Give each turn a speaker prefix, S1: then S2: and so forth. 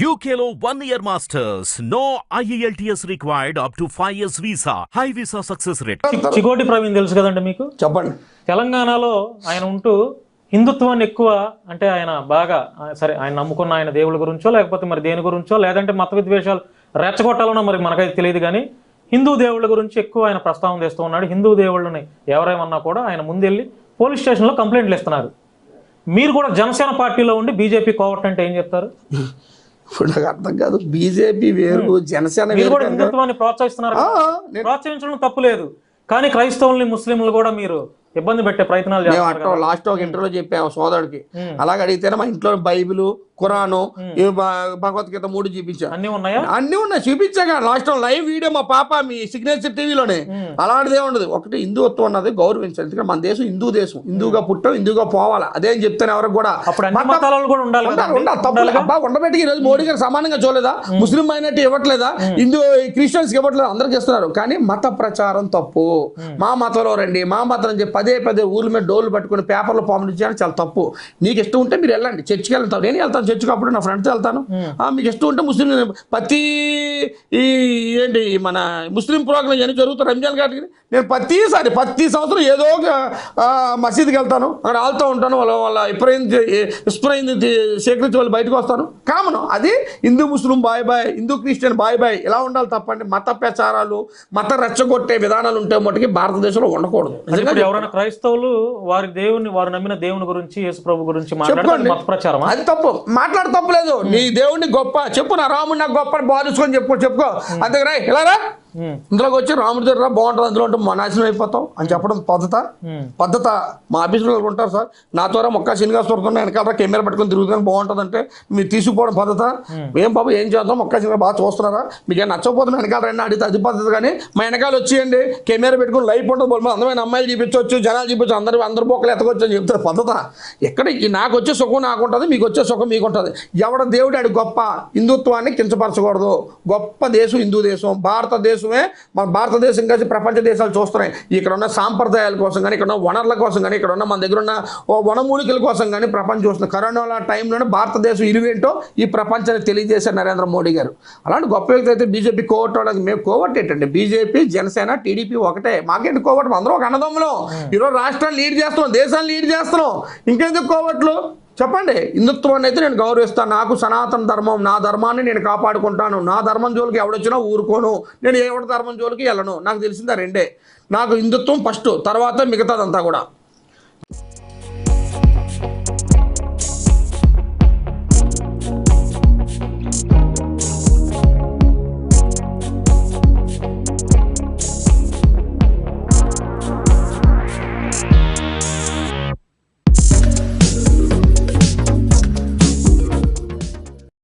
S1: UKLO 1 year masters. No IELTS required up to 5 years visa. High visa success rate.
S2: Chikoti Praveen తెలుసు కదండి మీకు.
S3: చెప్పండి.
S2: తెలంగాణలో ఆయన ఉంటూ హిందుత్వాన్ని ఎక్కువ అంటే ఆయన బాగా సరే ఆయన నమ్ముకున్న ఆయన దేవుళ్ళ గురించో లేకపోతే మరి దేని గురించో లేదంటే మత విద్వేషాలు రెచ్చగొట్టాలనో మరి మనకైతే తెలియదు కానీ హిందూ దేవుళ్ళ గురించి ఎక్కువ ఆయన ప్రస్తావన చేస్తూ ఉన్నాడు. హిందూ దేవుళ్ళని ఎవరేమన్నా కూడా ఆయన ముందెళ్ళి పోలీస్ స్టేషన్లో కంప్లైంట్లు ఇస్తున్నారు. మీరు కూడా జనసేన పార్టీలో ఉండి బీజేపీ కోవట్ అంటే ఏం చెప్తారు?
S3: ఇప్పుడు నాకు అర్థం కాదు. బీజేపీ వేరు, జనసేన
S2: మీరు కూడా హిందుత్వాన్ని ప్రోత్సహిస్తున్నారు. ప్రోత్సహించడం తప్పు లేదు, కానీ క్రైస్తవుల్ని ముస్లింలు కూడా మీరు ఇబ్బంది పెట్టే ప్రయత్నాలు చేస్తారు.
S3: లాస్ట్ ఒక ఇంటర్వ్యూలో చెప్పాము సోదరుడికి, అలాగే అడిగితేనే మా ఇంట్లో బైబిల్, ఖురాను, భగవద్గీత 3 చూపించాను.
S2: అన్ని ఉన్నాయా?
S3: అన్ని ఉన్నాయి, చూపించాక లాస్ట్ లైవ్ వీడియో మా పాప మీ సిగ్నేచర్ టీవీలోనే. అలాంటిదే ఉండదు. ఒకటి హిందుత్వం అన్నది గౌరవించాలి. ఎందుకంటే మన దేశం హిందూ దేశం, హిందూగా పుట్టాం, హిందూగా పోవాలా. అదే అని చెప్తాను ఎవరికి కూడా. అబ్బా ఉండబెట్టి ఈరోజు మోడీ గారు సమానంగా చూడలేదా? ముస్లిం మైనార్టీ ఇవ్వట్లేదా? హిందూ క్రిస్టియన్స్ ఇవ్వట్లేదు, అందరికి ఇస్తున్నారు. కానీ మత ప్రచారం తప్పు. మా మతంలో రండి, మా మతం అని చెప్పి పదే ఊర్ల మీద డోర్లు పట్టుకుని పేపర్లో పంపించడం చాలా తప్పు. నీకు ఇష్టం ఉంటే మీరు వెళ్ళండి, చర్చికి వెళ్తాం, నేను వెళ్తాను చర్చికి, అప్పుడు నా ఫ్రెండ్తో వెళ్తాను. మీకు ఇష్టం ఉంటే ముస్లిం ప్రతి ఏంటి మన ముస్లిం ప్రోగ్రాం అని జరుగుతాయి రంజాన్ గారికి, నేను ప్రతి సంవత్సరం ఏదో ఒక మసీద్కి వెళ్తాను, అక్కడ ఆళ్తూ ఉంటాను. వాళ్ళ ఇస్ప్రైంది సేకరించి వాళ్ళు బయటకు వస్తాను. కామన్ అది. హిందూ ముస్లిం బాయ్ హిందూ క్రిస్టియన్ బాయ్ ఇలా ఉండాలి తప్పండి. మత ప్రచారాలు, మత రెచ్చగొట్టే విధానాలు ఉంటే మటుకి భారతదేశంలో ఉండకూడదు.
S2: ఎవరైనా క్రైస్తవులు వారు నమ్మిన దేవుని గురించి, యేసు ప్రభు గురించి మాట్లాడుతున్నారు, మత ప్రచారం
S3: అది తప్పు. మాట్లాడ తప్పులేదు. నీ దేవుడిని గొప్ప చెప్పు, నా రాముడు నాకు గొప్ప బాధించుకొని చెప్పుకో. అంతేగా ఇలా రా ఇందులోకి వచ్చి రాముడి దగ్గర బాగుంటుంది, అందులో ఉంటే నాశనం అయిపోతాం అని చెప్పడం పద్ధత. మా ఆఫీసులో ఉంటారు సార్, నా ద్వారా మొక్క శ్రీనివాస వెనకాల కెమెరా పట్టుకొని తిరుగుతాను బాగుంటుంది అంటే మీరు తీసుకుపోవడం పద్ధత. ఏం బాబు ఏం చేద్దాం, మొక్క శ్రీనివాస బాగా చూస్తున్నారా, మీకు ఏం నచ్చకపోతే వెనకాల రండి అడిగితే అది పద్ధతి. కానీ మా వెనకాల వచ్చేయండి, కెమెరా పెట్టుకుని లైఫ్ ఉంటుంది, అందమైన అమ్మాయిలు చూపించవచ్చు, జనాలు చూపించు, అందరు బొక్కలు ఎత్తకొచ్చు అని చెప్తారు. పద్ధత ఎక్కడ? నాకు వచ్చే సుఖం నాకు ఉంటుంది, మీకు వచ్చే సుఖం మీకు ఉంటుంది. ఎవడ దేవుడు ఆడు గొప్ప. హిందుత్వాన్ని కించపరచకూడదు. గొప్ప దేశం హిందూ దేశం, భారతదేశం. మన భారతదేశం కలిసి ప్రపంచ దేశాలు చూస్తున్నాయి. ఇక్కడ ఉన్న సాంప్రదాయాల కోసం కానీ, ఇక్కడ ఉన్న వనరుల కోసం కానీ, ఇక్కడ ఉన్న మన దగ్గర ఉన్న వనమూలికల కోసం కానీ ప్రపంచం చూస్తుంది. కరోనా టైంలోనే భారతదేశం ఇరువేంటో ఈ ప్రపంచానికి తెలియజేశారు నరేంద్ర మోడీ గారు. అలాంటి గొప్ప వ్యక్తి అయితే బీజేపీ కోవట్టానికి మేము కోవట్ ఏంటండి? బీజేపీ, జనసేన, టీడీపీ ఒకటే. మాకేంటి కోవట్? అందరూ ఒక అన్నదమ్ములు. ఈరోజు రాష్ట్రాన్ని లీడ్ చేస్తున్నాం, దేశాన్ని లీడ్ చేస్తున్నాం, ఇంకెందుకు కోవట్లు? చెప్పండి. హిందుత్వాన్ని అయితే నేను గౌరవిస్తాను. నాకు సనాతన ధర్మం, నా ధర్మాన్ని నేను కాపాడుకుంటాను. నా ధర్మం జోలికి ఎవడొచ్చినా ఊరుకోను. నేను ఎవరి ధర్మం జోలికి వెళ్ళను. నాకు తెలిసిందా రెండే. నాకు హిందుత్వం ఫస్ట్, తర్వాత మిగతాదంతా కూడా.